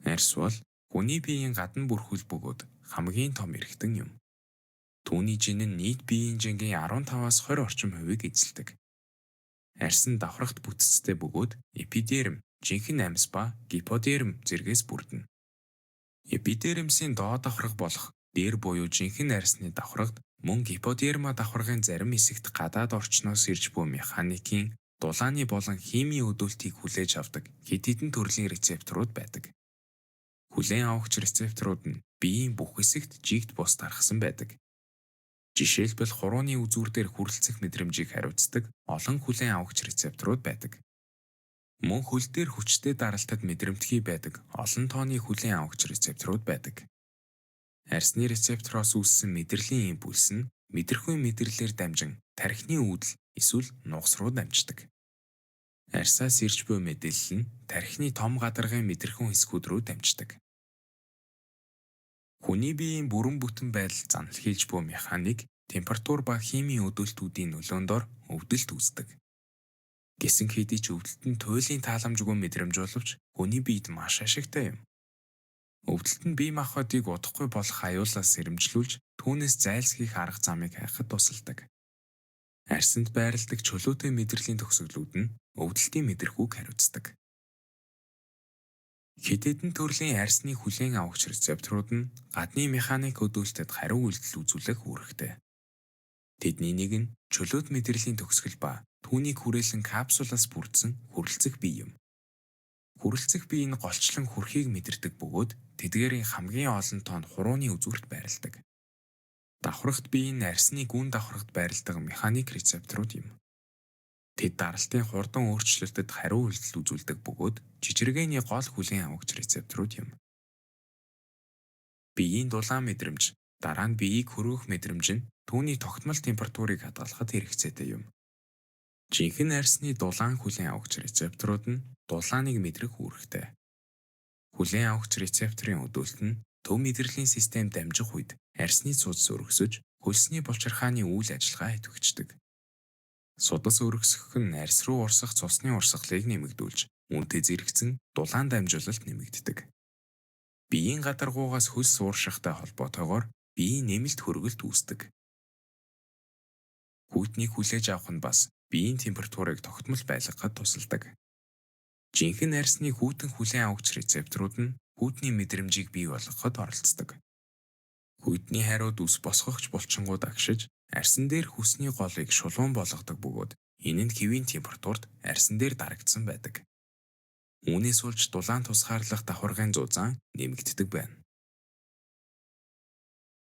Арьс бол хүний биеийн гадна бүрхүүл бөгөөд хамгийн том эргэтэн юм. Түүний жин нь нийт биеийн жингийн 15-аас 20 орчим хувийг эзэлдэг. Арьс нь давхрагт бүтцтэй бөгөөд эпидерм, жинхэнэ амьс ба гиподерм зэргээс бүрдэнэ. Эпидермсийн доод давхраг болох дээр буюу жинхэнэ арьсны давхрагт мөн гиподерма давхаргын зарим хэсэгт гадаад орчноос ирж буй механикийн, дулааны болон химийн өдөөлтийг хүлээж авдаг хэд хэдэн төрлийн рецепторууд байдаг. Хүлээн авахч рецепторууд нь биеийн бүх хэсэгт жигд бус тархсан байдаг. Жишээлбэл хурууны үзүүр дээр хүрэлцэх мэдрэмжийг хариуцдаг олон хүлээн авахч рецепторууд байдаг. Мөн хөл дээр хүчтэй даралтад мэдрэмтгий байдаг олон тооны хүлээн авахч рецепторууд байдаг. Арьсны рецептороос үүссэн мэдрэлийн импульс нь мэдрэхүйн мэдрэлээр дамжин тархины үүдэл эсвэл нугас руу дамждаг. Арьсаас ирж буй мэдээлэл нь тархины том гадаргын мэдрэхүйн хэсгүүд рүү дамждаг. Хүний биеийн бүрэн бүтэн байдал занал хийж буй механик, температур ба химийн өдөөлтүүдийн нөлөөнд ор өвдөлт үүсдэг. Гэсэн хэдий ч өвдөлт нь туйлын тааламжгүй мэдрэмж боловч хүний биед маш ашигтай юм. Өвдөлт нь бие махбодыг удахгүй болох аюулаас сэрэмжлүүлж, түүнээс зайлсхийх арга замыг хайхад тусалдаг. Арьсанд байрладаг чөлөөтэй мэдрэлийн төгсгөлүүд нь өвдөлтийн мэдрэхүйг хариуцдаг. Хэд хэдэн төрлийн арьсны хүлээн авахч рецепторууд нь гадны механик өдөөлтөд хариу үйлдэл үзүүлэх үүрэгтэй. Тэдний нэг нь чөлөөт мэдрэлийн төгсгөл ба түүнийг хүрээлэн капсулаас бүрдсэн хүрэлцэх бие юм. Хүрэлцэх бие нь голчлон хүрхийг мэдэрдэг бөгөөд тэдгээрийн хамгийн олон тоонд хурууны үзүүрт байрладаг. Давхрагт бие нь арьсны гүн давхрагт байрладаг механик рецепторууд юм. Тэд даралтын хурдан өөрчлөлтөд хариу үйлдэл үзүүлдэг бөгөөд жижиргээний гол хүлээн авахч рецепторууд юм. Биеийн дулаан мэдрэмж, дараа нь биеийг хөрвөх мэдрэмж нь түүний тогтмол температурыг хадгалахад хэрэгцээтэй юм. Жинхэнэ арьсны дулаан хүлээн авахч рецепторууд нь дулааныг мэдрэх үүрэгтэй. Хүлээн авахч рецепторын өдөөлт нь төв мэдрэлийн систем дамжих үед арьсны судас өргөсөж, хөлсний булчирхааны үйл ажиллагаа идэвхждэг. Судас өргөсгөх нь арьс руу урсах цусны урсгалыг нэмэгдүүлж, үүнтэй зэрэгцэн дулаан дамжуулалт нэмэгддэг. Биеийн гадаргуугаас хөлс ууршихтай холбоотойгоор биеийн нэмэлт хөргөлт үүсдэг. Хүйтнийг хүлээж авах нь бас биеийн температурыг тогтмол байлгахад тусалдаг. Жинхэнэ арьсны хүйтэн хүлээн авахч рецепторууд нь хүйтний мэдрэмжийг бий болгоход оролцдог. Хүйтний хариуд ус босгогч булчингууд агшиж, арьсан дээр хүсний голыг шулуун болгодог бөгөөд энэ нь хэвийн температурт арьсан дээр дарагдсан байдаг. Үүнээс болж дулаан тусгаарлах давхаргын зузаан нэмэгддэг байна.